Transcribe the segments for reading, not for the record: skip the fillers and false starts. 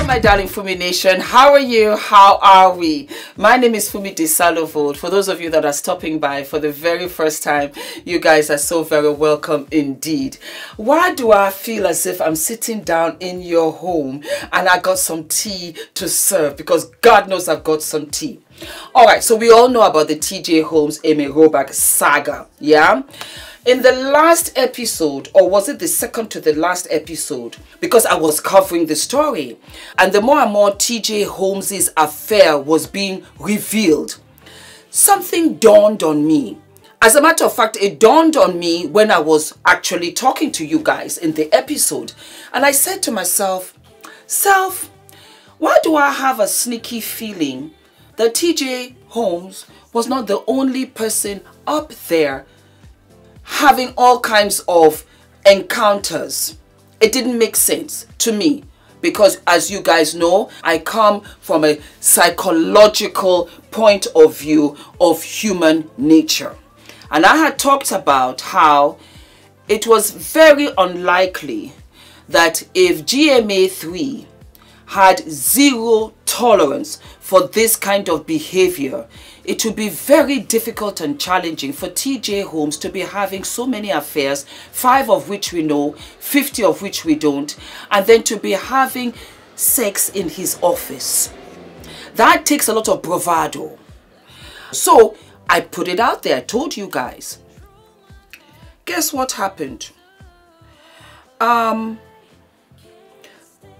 my darling Fumi Nation. How are you? How are we? My name is Fumidesaluvold. For those of you that are stopping by for the very first time, you guys are so very welcome indeed. Why do I feel as if I'm sitting down in your home and I got some tea to serve? Because God knows I've got some tea. Alright, so we all know about the TJ Holmes Amy Robach saga, yeah? In the last episode, or was it the second to the last episode, because I was covering the story, and the more and more TJ Holmes' affair was being revealed, something dawned on me. As a matter of fact, it dawned on me when I was actually talking to you guys in the episode. And I said to myself, why do I have a sneaky feeling that TJ Holmes was not the only person up there having all kinds of encounters? It didn't make sense to me because, as you guys know, I come from a psychological point of view of human nature. And I had talked about how it was very unlikely that if GMA3 had zero tolerance for this kind of behavior, it would be very difficult and challenging for TJ Holmes to be having so many affairs, 5 of which we know, 50 of which we don't, and then to be having sex in his office. That takes a lot of bravado. So I put it out there, I told you guys. Guess what happened?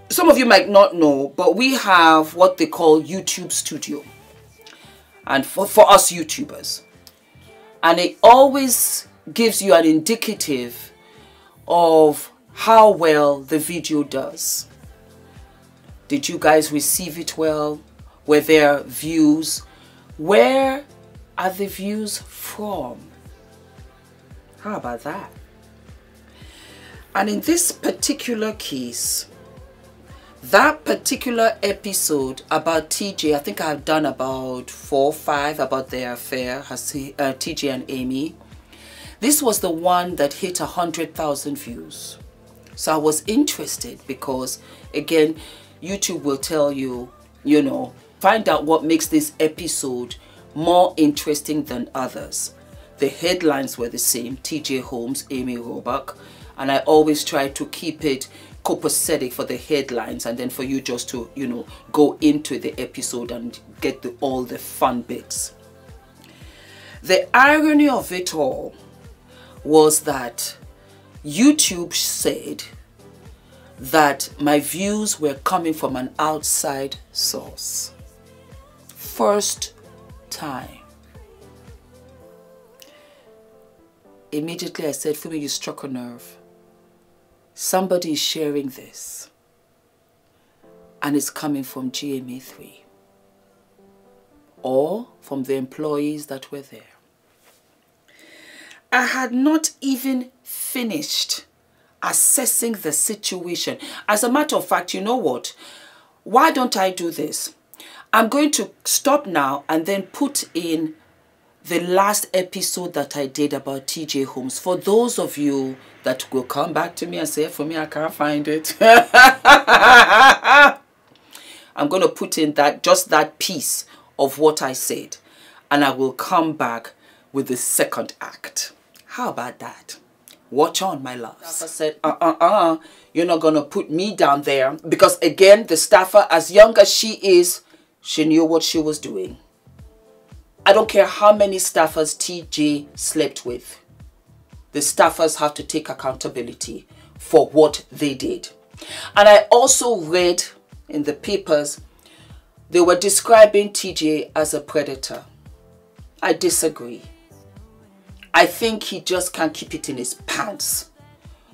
Some of you might not know, but we have what they call YouTube Studio. And for us YouTubers. And it always gives you an indicative of how well the video does. Did you guys receive it well? Were there views? Where are the views from? How about that? And in this particular case, that particular episode about TJ, I think I've done about 4 or 5 about their affair, TJ and Amy. This was the one that hit 100,000 views. So I was interested because, again, YouTube will tell you, you know, find out what makes this episode more interesting than others. The headlines were the same, TJ Holmes, Amy Robach, and I always try to keep it copacetic for the headlines and then for you just to, you know, go into the episode and get all the fun bits. The irony of it all was that YouTube said that my views were coming from an outside source. First time. Immediately I said, Fumi, you struck a nerve. Somebody is sharing this and it's coming from GMA3 or from the employees that were there. I had not even finished assessing the situation. As a matter of fact, you know what? Why don't I do this? I'm going to stop now and then put in the last episode that I did about TJ Holmes. For those of you that will come back to me and say, for me, I can't find it. I'm going to put in just that piece of what I said. And I will come back with the second act. How about that? Watch on, my love. I said, you're not going to put me down there. Because again, the staffer, as young as she is, she knew what she was doing. I don't care how many staffers TJ slept with. The staffers have to take accountability for what they did. And I also read in the papers, they were describing TJ as a predator. I disagree. I think he just can't keep it in his pants.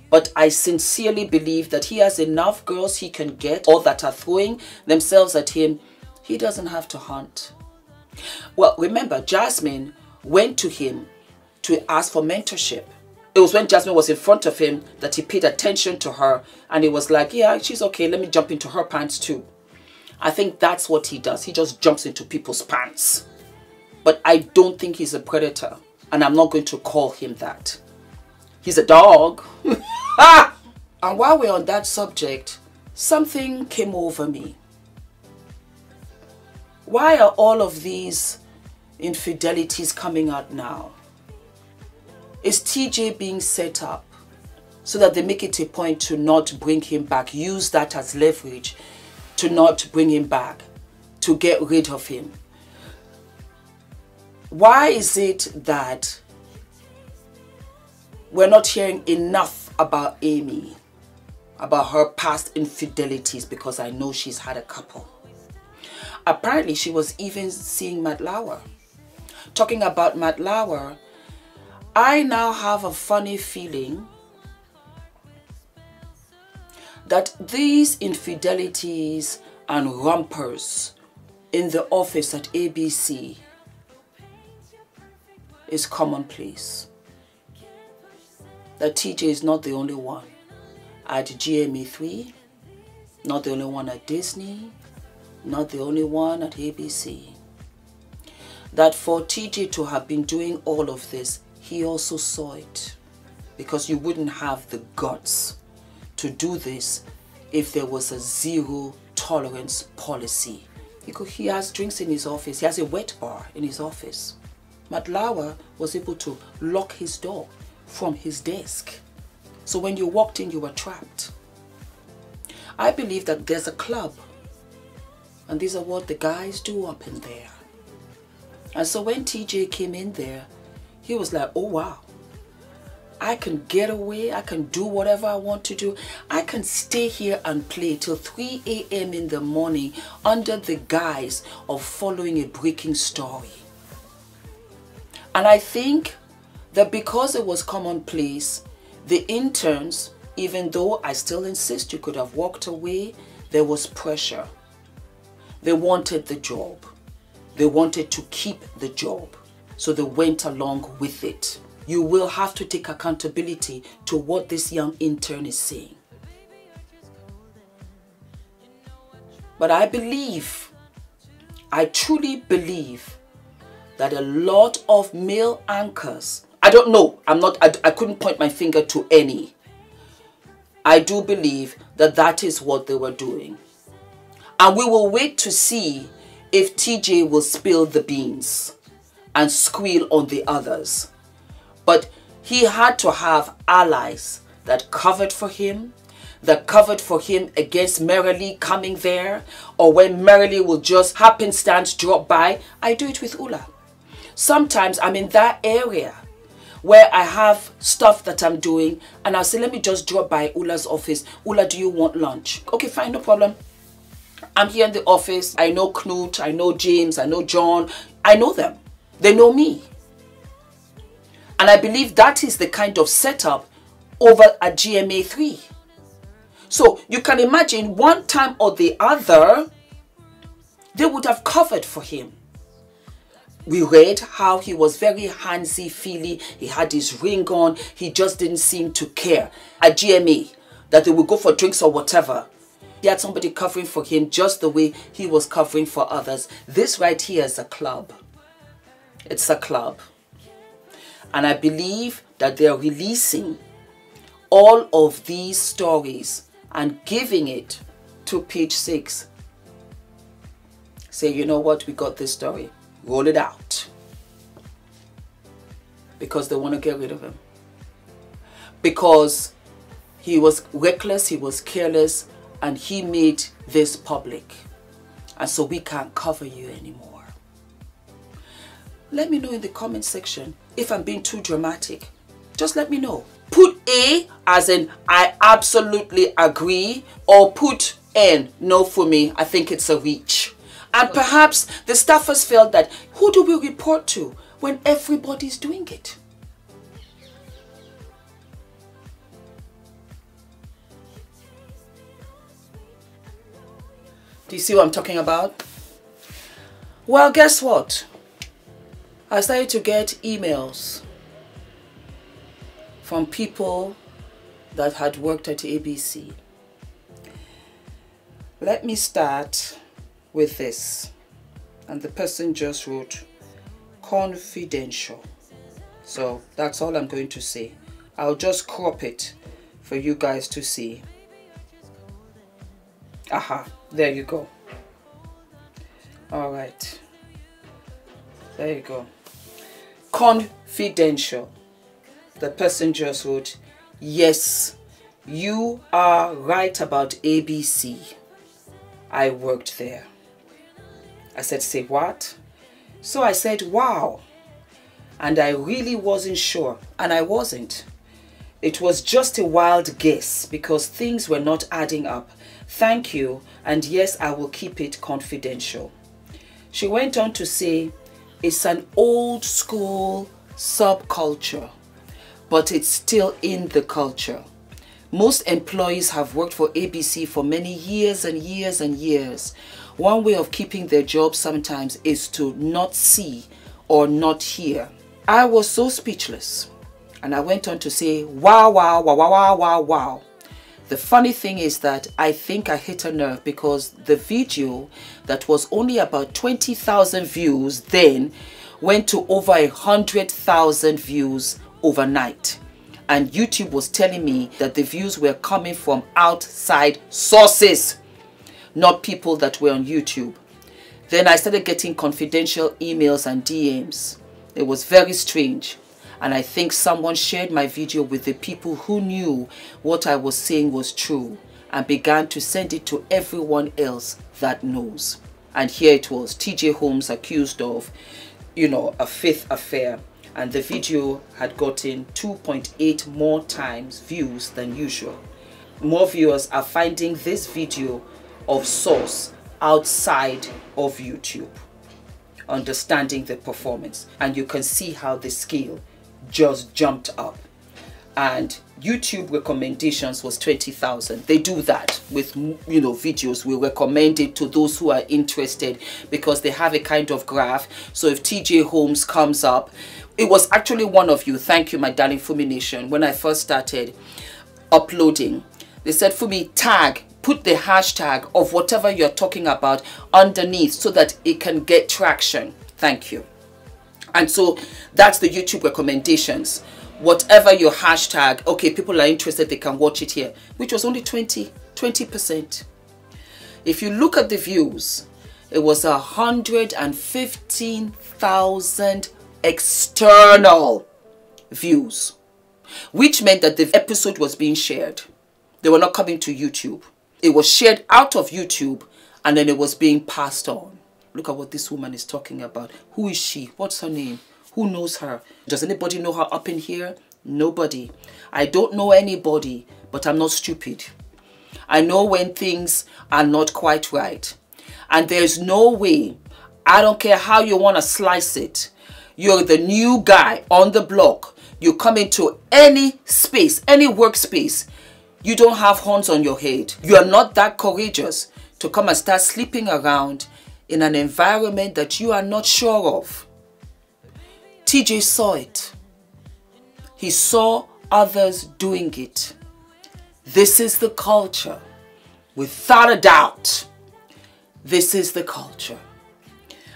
But I sincerely believe that he has enough girls he can get or that are throwing themselves at him. He doesn't have to hunt. Well, remember, Jasmine went to him to ask for mentorship. It was when Jasmine was in front of him that he paid attention to her and he was like, yeah, she's okay, let me jump into her pants too. I think that's what he does. He just jumps into people's pants. But I don't think he's a predator and I'm not going to call him that. He's a dog. And while we're on that subject, something came over me. Why are all of these infidelities coming out now? Is TJ being set up so that they make it a point to not bring him back, use that as leverage to not bring him back, to get rid of him? Why is it that we're not hearing enough about Amy, about her past infidelities? Because I know she's had a couple. Apparently, she was even seeing Matt Lauer. Talking about Matt Lauer, I now have a funny feeling that these infidelities and rompers in the office at ABC is commonplace. That TJ is not the only one at GMA3, not the only one at Disney, not the only one at ABC. That for TJ to have been doing all of this, he also saw it. Because you wouldn't have the guts to do this if there was a zero tolerance policy. He has drinks in his office. He has a wet bar in his office. Matt Lauer was able to lock his door from his desk. So when you walked in, you were trapped. I believe that there's a club. And these are what the guys do up in there. And so when TJ came in there, he was like, oh wow, I can get away, I can do whatever I want to do. I can stay here and play till 3 a.m. in the morning under the guise of following a breaking story. And I think that because it was commonplace, the interns, even though I still insist you could have walked away, there was pressure. They wanted the job. They wanted to keep the job. So they went along with it. You will have to take accountability to what this young intern is saying. But I believe, I truly believe that a lot of male anchors, I don't know, I couldn't point my finger to any. I do believe that that is what they were doing. And we will wait to see if TJ will spill the beans and squeal on the others. But he had to have allies that covered for him, that covered for him against Merrily coming there, or when Merrily will just happenstance drop by. I do it with Ula. Sometimes I'm in that area where I have stuff that I'm doing and I'll say, let me just drop by Ula's office. Ula, do you want lunch? Okay, fine, no problem. I'm here in the office. I know Knut, I know James, I know John. I know them. They know me. And I believe that is the kind of setup over at GMA3. So you can imagine one time or the other, they would have covered for him. We read how he was very handsy-feely. He had his ring on. He just didn't seem to care. At GMA, that they would go for drinks or whatever. He had somebody covering for him just the way he was covering for others. This right here is a club. It's a club. And I believe that they are releasing all of these stories and giving it to Page 6. Say, you know what, we got this story. Roll it out. Because they want to get rid of him. Because he was reckless, he was careless, and he made this public. And so we can't cover you anymore. Let me know in the comment section if I'm being too dramatic. Just let me know. Put A as in I absolutely agree, or put N, no for me, I think it's a reach. And perhaps the staffers felt that, who do we report to when everybody's doing it? Do you see what I'm talking about? Well, guess what? I started to get emails from people that had worked at ABC. Let me start with this. And the person just wrote, confidential. So that's all I'm going to say. I'll just crop it for you guys to see. Aha, there you go. All right. There you go. Confidential. The person just wrote, yes, you are right about ABC. I worked there. I said, say what? So I said, wow. And I really wasn't sure. And I wasn't. It was just a wild guess because things were not adding up. Thank you. And yes, I will keep it confidential. She went on to say, it's an old school subculture, but it's still in the culture. Most employees have worked for ABC for many years and years and years. One way of keeping their job sometimes is to not see or not hear. I was so speechless. And I went on to say, wow, wow, wow, wow, wow, wow, wow. The funny thing is that I think I hit a nerve because the video that was only about 20,000 views then went to over 100,000 views overnight. And YouTube was telling me that the views were coming from outside sources, not people that were on YouTube. Then I started getting confidential emails and DMs. It was very strange. And I think someone shared my video with the people who knew what I was saying was true and began to send it to everyone else that knows. And here it was, TJ Holmes accused of, a fifth affair. And the video had gotten 2.8 more times views than usual. More viewers are finding this video of source outside of YouTube, understanding the performance. And you can see how the scale just jumped up. And YouTube recommendations was 20,000. They do that with videos. We recommend it to those who are interested because they have a kind of graph. So if TJ Holmes comes up, it was actually one of you, thank you my darling Fumi Nation, when I first started uploading, they said, Fumi, put the hashtag of whatever you're talking about underneath so that it can get traction. Thank you. And so that's the YouTube recommendations. Whatever your hashtag, okay, people are interested, they can watch it here, which was only 20%. If you look at the views, it was 115,000 external views, which meant that the episode was being shared. They were not coming to YouTube. It was shared out of YouTube and then it was being passed on. Look at what this woman is talking about. Who is she? What's her name? Who knows her? Does anybody know her up in here? Nobody. I don't know anybody, but I'm not stupid. I know when things are not quite right. And there's no way, I don't care how you want to slice it, you're the new guy on the block. You come into any space, any workspace, you don't have horns on your head. You are not that courageous to come and start sleeping around in an environment that you are not sure of. TJ saw it. He saw others doing it. This is the culture. Without a doubt, this is the culture.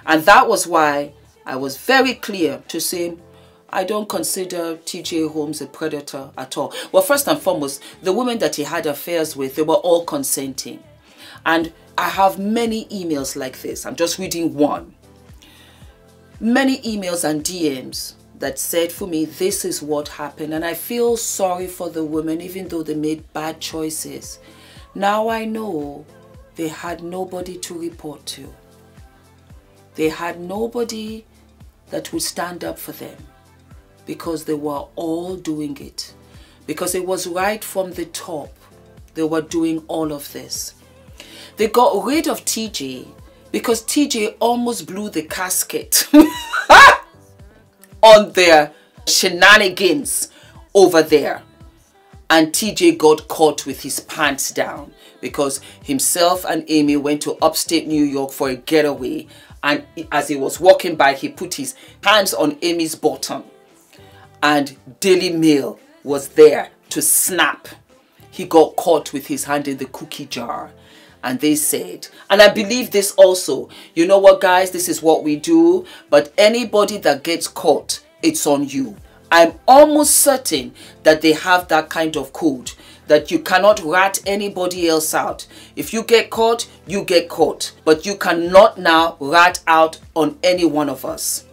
And that was why I was very clear to say, I don't consider TJ Holmes a predator at all. Well, first and foremost, the women that he had affairs with, they were all consenting. And I have many emails like this. I'm just reading one. Many emails and DMs that said, for me, this is what happened. And I feel sorry for the women, even though they made bad choices. Now I know they had nobody to report to. They had nobody that would stand up for them because they were all doing it. Because it was right from the top. They were doing all of this. They got rid of TJ because TJ almost blew the casket on their shenanigans over there. And TJ got caught with his pants down because himself and Amy went to upstate New York for a getaway. And as he was walking by, he put his hands on Amy's bottom. And Daily Mail was there to snap. He got caught with his hand in the cookie jar. And they said, and I believe this also, you know what guys, this is what we do. But anybody that gets caught, it's on you. I'm almost certain that they have that kind of code. that you cannot rat anybody else out. If you get caught, you get caught. But you cannot now rat out on any one of us.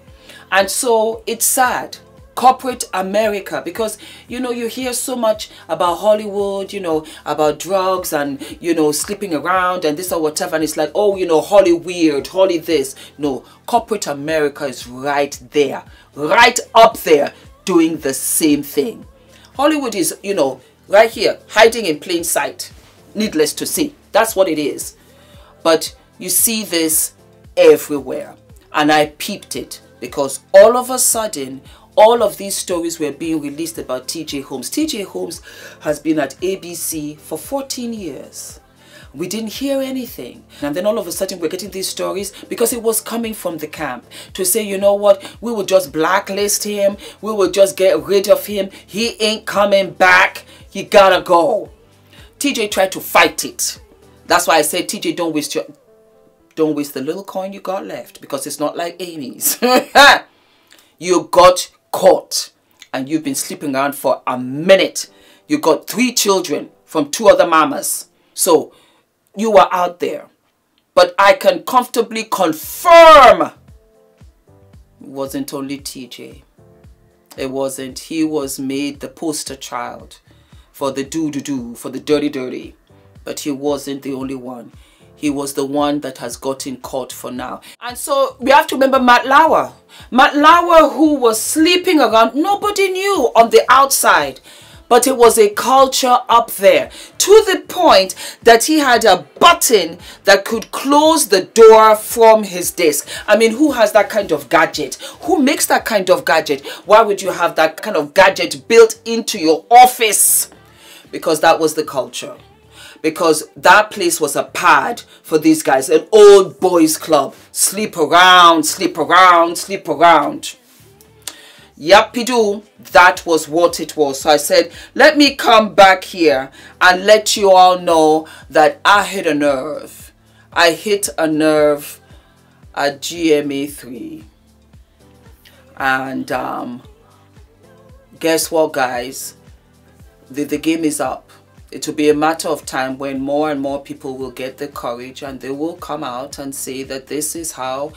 And so it's sad. Corporate America, because you know, you hear so much about Hollywood, you know, about drugs and, you know, sleeping around and this or whatever, and it's like, oh, you know, Holly weird, Holly this. No, corporate America is right there, right up there, doing the same thing. Hollywood is, you know, right here, hiding in plain sight, needless to say. That's what it is. But you see this everywhere, and I peeped it because all of a sudden all of these stories were being released about TJ Holmes. TJ Holmes has been at ABC for 14 years. We didn't hear anything. And then all of a sudden we're getting these stories because it was coming from the camp to say, you know what, we will just blacklist him. We will just get rid of him. He ain't coming back. He gotta go. TJ tried to fight it. That's why I said, TJ, don't waste the little coin you got left, because it's not like Amy's. You got caught and you've been sleeping around for a minute. You got 3 children from 2 other mamas. So you were out there. But I can comfortably confirm it wasn't only TJ. It wasn't. He was made the poster child for the do-do-do, for the dirty-dirty. But he wasn't the only one. He was the one that has gotten caught for now. And so we have to remember Matt Lauer. Matt Lauer, who was sleeping around, nobody knew on the outside. But it was a culture up there, to the point that he had a button that could close the door from his desk. I mean, who has that kind of gadget? Who makes that kind of gadget? Why would you have that kind of gadget built into your office? Because that was the culture. Because that place was a pad for these guys, an old boys club. Sleep around, sleep around, sleep around. Yappy-doo, that was what it was. So I said, let me come back here and let you all know that I hit a nerve. I hit a nerve at GMA3. And guess what, guys? The game is up. It will be a matter of time when more and more people will get the courage and they will come out and say that this is how,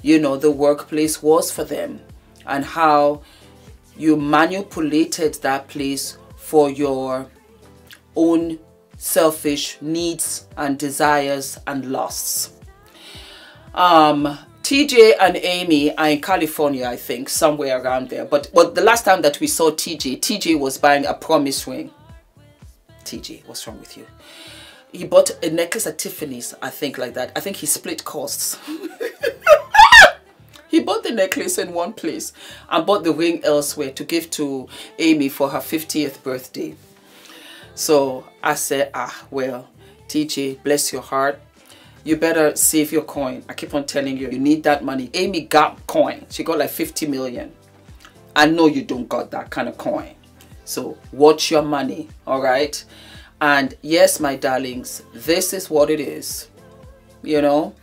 you know, the workplace was for them and how you manipulated that place for your own selfish needs and desires and lusts. TJ and Amy are in California, I think, somewhere around there. But the last time that we saw TJ was buying a promise ring. TJ, what's wrong with you? He bought a necklace at Tiffany's, I think, like that. I think he split costs. He bought the necklace in one place and bought the ring elsewhere to give to Amy for her 50th birthday. So I said, well, TJ, bless your heart. You better save your coin. I keep on telling you, you need that money. Amy got coin. She got like 50 million. I know you don't got that kind of coin. So watch your money, all right? And yes, my darlings, this is what it is. You know,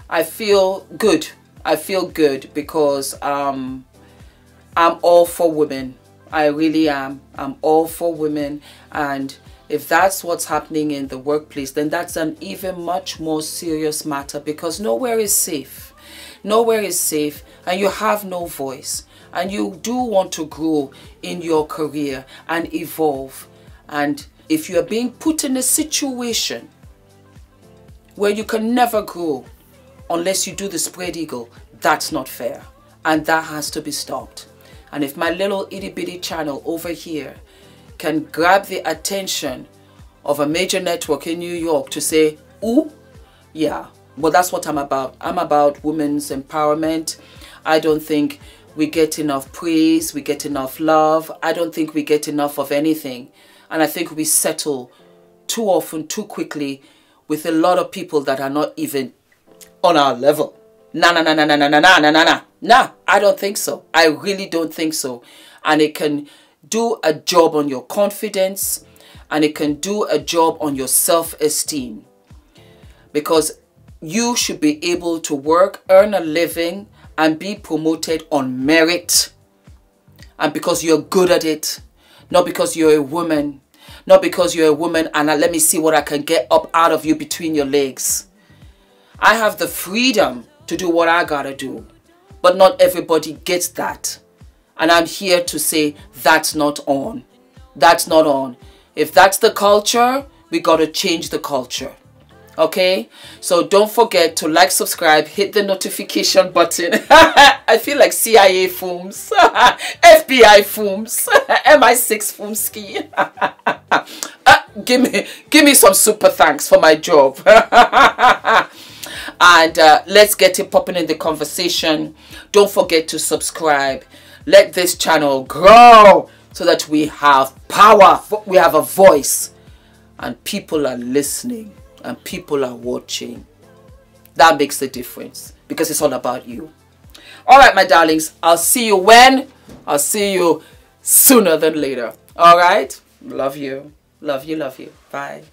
I feel good. I feel good because I'm all for women. I really am. I'm all for women. And if that's what's happening in the workplace, then that's an even much more serious matter, because nowhere is safe. Nowhere is safe, and you have no voice. And you do want to grow in your career and evolve. And if you are being put in a situation where you can never grow unless you do the spread eagle, that's not fair. And that has to be stopped. And if my little itty bitty channel over here can grab the attention of a major network in New York to say, ooh, yeah, well, that's what I'm about. I'm about women's empowerment. I don't think we get enough praise, we get enough love. I don't think we get enough of anything. And I think we settle too often, too quickly with a lot of people that are not even on our level. Nah, I don't think so. I really don't think so. And it can do a job on your confidence, and it can do a job on your self-esteem. Because you should be able to work, earn a living, and be promoted on merit, and because you're good at it, not because you're a woman, not because you're a woman and let me see what I can get up out of you between your legs. I have the freedom to do what I gotta do, but not everybody gets that. And I'm here to say that's not on. That's not on. If that's the culture, we gotta change the culture. Okay, so don't forget to like, subscribe, hit the notification button. I feel like CIA Fums, FBI Fums, MI6 Fumski. Give me some super thanks for my job. And let's get it popping in the conversation. Don't forget to subscribe. Let this channel grow so that we have power, we have a voice, and people are listening. And people are watching. That makes the difference because it's all about you. All right, my darlings. I'll see you when? I'll see you sooner than later. All right? Love you. Love you, love you. Bye.